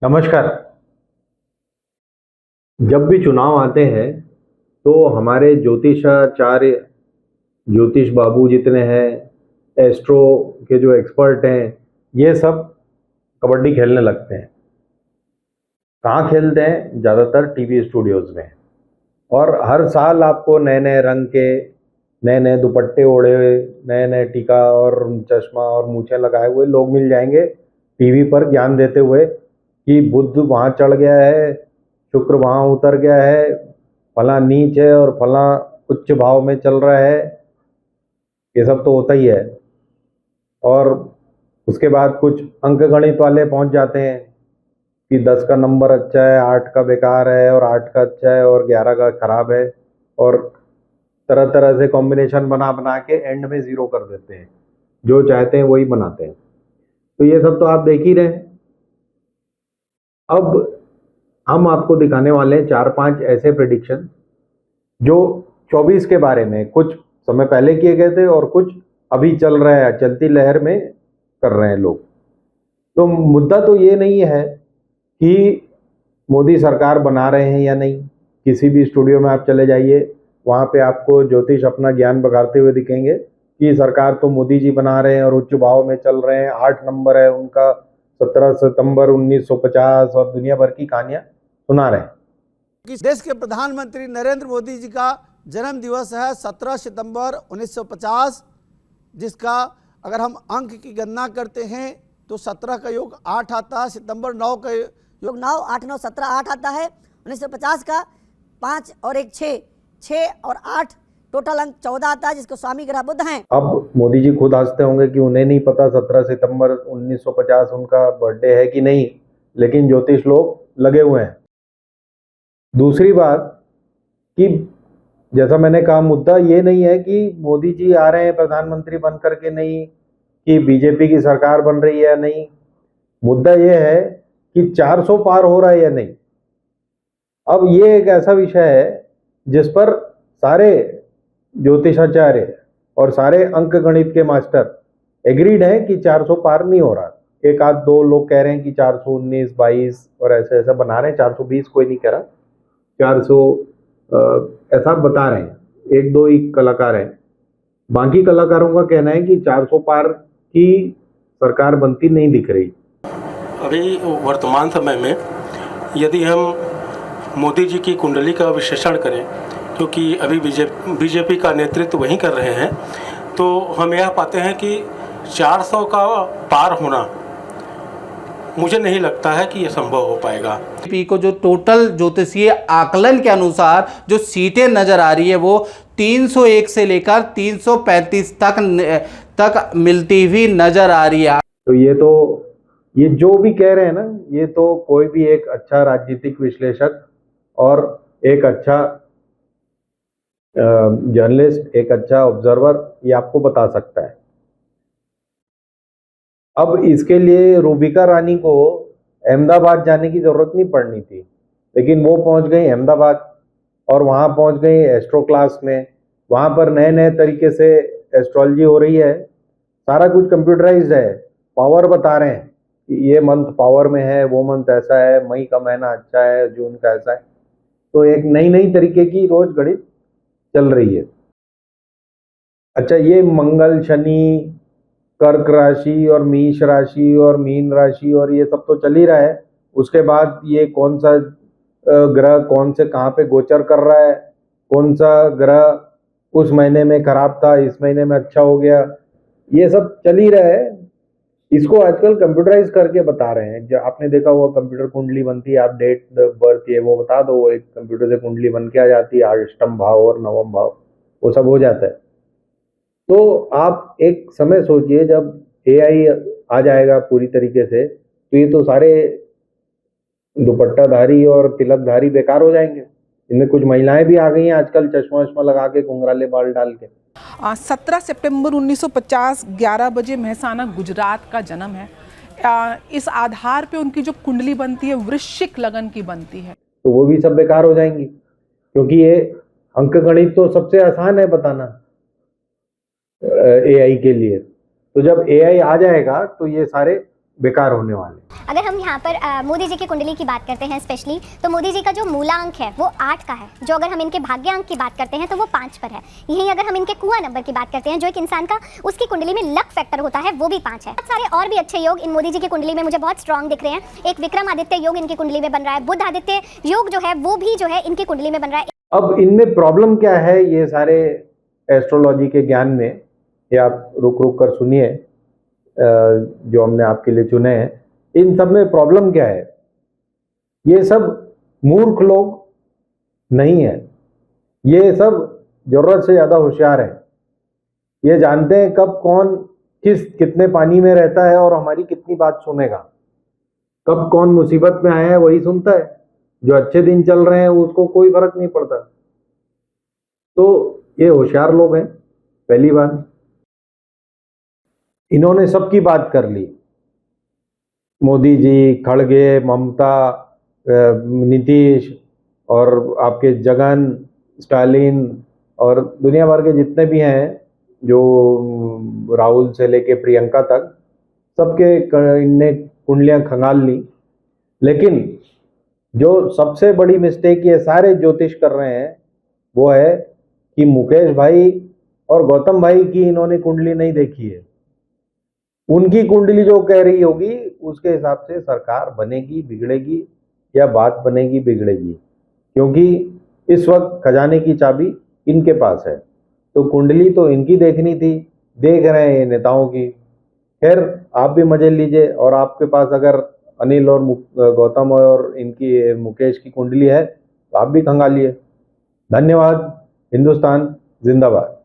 नमस्कार। जब भी चुनाव आते हैं तो हमारे ज्योतिषाचार्य ज्योतिष बाबू जितने हैं, एस्ट्रो के जो एक्सपर्ट हैं, ये सब कबड्डी खेलने लगते हैं। कहाँ खेलते हैं? ज़्यादातर टीवी स्टूडियोज़ में। और हर साल आपको नए नए रंग के नए नए दुपट्टे ओढ़े हुए, नए नए टीका और चश्मा और मूछें लगाए हुए लोग मिल जाएंगे टीवी पर ज्ञान देते हुए कि बुध वहाँ चढ़ गया है, शुक्र वहाँ उतर गया है, फला नीच है और फला उच्च भाव में चल रहा है। ये सब तो होता ही है। और उसके बाद कुछ अंक गणित वाले पहुंच जाते हैं कि 10 का नंबर अच्छा है, 8 का बेकार है और 8 का अच्छा है और 11 का खराब है, और तरह तरह से कॉम्बिनेशन बना बना के एंड में ज़ीरो कर देते हैं। जो चाहते हैं वही बनाते हैं। तो ये सब तो आप देख ही रहे हैं। अब हम आपको दिखाने वाले हैं 4-5 ऐसे प्रेडिक्शन जो 24 के बारे में कुछ समय पहले किए गए थे और कुछ अभी चल रहा है, चलती लहर में कर रहे हैं लोग। तो मुद्दा तो ये नहीं है कि मोदी सरकार बना रहे हैं या नहीं। किसी भी स्टूडियो में आप चले जाइए, वहाँ पे आपको ज्योतिष अपना ज्ञान बघारते हुए दिखेंगे कि सरकार तो मोदी जी बना रहे हैं और उच्च भाव में चल रहे हैं, 8 नंबर है उनका, 17 सितंबर 1950 और दुनिया भर की कहानियां सुना रहे हैं। देश के प्रधानमंत्री नरेंद्र मोदी जी का जन्म दिवस है 17 सितंबर 1950, जिसका अगर हम अंक की गणना करते हैं तो 17 का योग 8 आता है, सितंबर 9 का योग 9, 8, 9, 17, 8 आता है। 1950 का 5 और 1 6, 6 और 8 टोटल अंक 14 आता है, जिसको स्वामी ग्रह बुध हैं। अब मोदी जी खुद हंसते होंगे कि उन्हें नहीं पता 17 सितंबर 1950 उनका बर्थडे है कि नहीं, लेकिन ज्योतिष लोग लगे हुए हैं। दूसरी बात कि जैसा मैंने कहा, मुद्दा ये नहीं है कि मोदी जी आ रहे हैं प्रधानमंत्री बन करके, नहीं कि बीजेपी की सरकार बन रही है या नहीं। मुद्दा ये है कि 400 पार हो रहा है या नहीं। अब ये एक ऐसा विषय है जिस पर सारे ज्योतिषाचार्य और सारे अंक गणित के मास्टर एग्रीड हैं कि 400 पार नहीं हो रहा। एक आध दो लोग कह रहे हैं कि 419, 22 और ऐसे ऐसा बना रहे हैं। 420 कोई नहीं कह रहा, 400 ऐसा बता रहे हैं। एक दो ही कलाकार हैं। बाकी कलाकारों का कहना है कि 400 पार की सरकार बनती नहीं दिख रही। अभी वर्तमान समय में यदि हम मोदी जी की कुंडली का विश्लेषण करें, क्योंकि अभी बीजेपी का नेतृत्व वही कर रहे हैं, तो हम यह पाते हैं कि 400 का पार होना मुझे नहीं लगता है कि यह संभव हो पाएगा। बीजेपी को जो टोटल ज्योतिषीय आकलन के अनुसार जो सीटें नजर आ रही है वो 301 से लेकर 335 तक मिलती हुई नजर आ रही है। तो ये जो भी कह रहे हैं ना, ये तो कोई भी एक अच्छा राजनीतिक विश्लेषक और एक अच्छा जर्नलिस्ट, एक अच्छा ऑब्जर्वर ये आपको बता सकता है। अब इसके लिए रूबिका रानी को अहमदाबाद जाने की जरूरत नहीं पड़नी थी, लेकिन वो पहुंच गई अहमदाबाद और वहां पहुंच गई एस्ट्रो क्लास में। वहां पर नए नए तरीके से एस्ट्रोलॉजी हो रही है, सारा कुछ कंप्यूटराइज्ड है। पावर बता रहे हैं कि ये मंथ पावर में है, वो मंथ ऐसा है, मई का महीना अच्छा है, जून का ऐसा है। तो एक नई नई तरीके की रोज गणित चल रही है। अच्छा, ये मंगल, शनि, कर्क राशि और मेष राशि और मीन राशि और ये सब तो चल ही रहा है। उसके बाद ये कौन सा ग्रह कौन से कहाँ पे गोचर कर रहा है, कौन सा ग्रह उस महीने में खराब था, इस महीने में अच्छा हो गया, ये सब चल ही रहा है। इसको आजकल कंप्यूटराइज करके बता रहे हैं। जो आपने देखा हुआ कंप्यूटर कुंडली बनती है, आप डेट बर्थ ये वो बता दो, वो एक कंप्यूटर से कुंडली बन के आ जाती है, अष्टम भाव और नवम भाव वो सब हो जाता है। तो आप एक समय सोचिए, जब एआई आ जाएगा पूरी तरीके से, तो ये तो सारे दुपट्टाधारी और तिलकधारी बेकार हो जाएंगे। इनमें कुछ महिलाएं भी आ गई हैं आजकल, चश्मा वश्मा लगा के, घुंघराले बाल डाल के। 17 सितंबर 1950 11 बजे मेहसाना गुजरात का जन्म है। इस आधार पे उनकी जो कुंडली बनती है वृश्चिक लगन की बनती है, तो वो भी सब बेकार हो जाएंगी, क्योंकि ये अंक गणित तो सबसे आसान है बताना एआई के लिए। तो जब एआई आ जाएगा तो ये सारे बेकार होने वाले। अगर हम यहाँ पर मोदी जी की कुंडली की बात करते हैं स्पेशली, तो मोदी जी का जो मूलांक है वो 8 का है। जो अगर हम इनके भाग्यांक की बात करते हैं तो वो 5 पर है। यहीं अगर हम इनके कुआं नंबर की बात करते हैं, जो एक इंसान का उसकी कुंडली में लक फैक्टर होता है, वो भी 5 है। बहुत सारे और भी अच्छे योग इन मोदी जी की कुंडली में मुझे बहुत स्ट्रॉन्ग दिख रहे हैं। एक विक्रमादित्य योग इनकी कुंडली में बन रहा है, बुध आदित्य योग जो है वो भी जो है इनकी कुंडली में बन रहा है। अब इनमें प्रॉब्लम क्या है, ये सारे एस्ट्रोलॉजी के ज्ञान में, ये आप रुक रुक कर सुनिए जो हमने आपके लिए चुने हैं। इन सब में प्रॉब्लम क्या है, ये सब मूर्ख लोग नहीं है, ये सब जरूरत से ज्यादा होशियार हैं। ये जानते हैं कब कौन कितने पानी में रहता है और हमारी कितनी बात सुनेगा। कब कौन मुसीबत में आया है वही सुनता है, जो अच्छे दिन चल रहे हैं उसको कोई फर्क नहीं पड़ता। तो ये होशियार लोग हैं। पहली बात, इन्होंने सबकी बात कर ली, मोदी जी, खड़गे, ममता, नीतीश और आपके जगन, स्टालिन और दुनिया भर के जितने भी हैं, जो राहुल से लेके प्रियंका तक, सबके इनने कुंडलियां खंगाल ली। लेकिन जो सबसे बड़ी मिस्टेक ये सारे ज्योतिष कर रहे हैं वो है कि मुकेश भाई और गौतम भाई की इन्होंने कुंडली नहीं देखी है। उनकी कुंडली जो कह रही होगी उसके हिसाब से सरकार बनेगी बिगड़ेगी, या बात बनेगी बिगड़ेगी, क्योंकि इस वक्त खजाने की चाबी इनके पास है। तो कुंडली तो इनकी देखनी थी, देख रहे हैं ये नेताओं की। खैर, आप भी मजे लीजिए, और आपके पास अगर अनिल और गौतम और इनकी मुकेश की कुंडली है तो आप भी खंगालिए। धन्यवाद। हिंदुस्तान जिंदाबाद।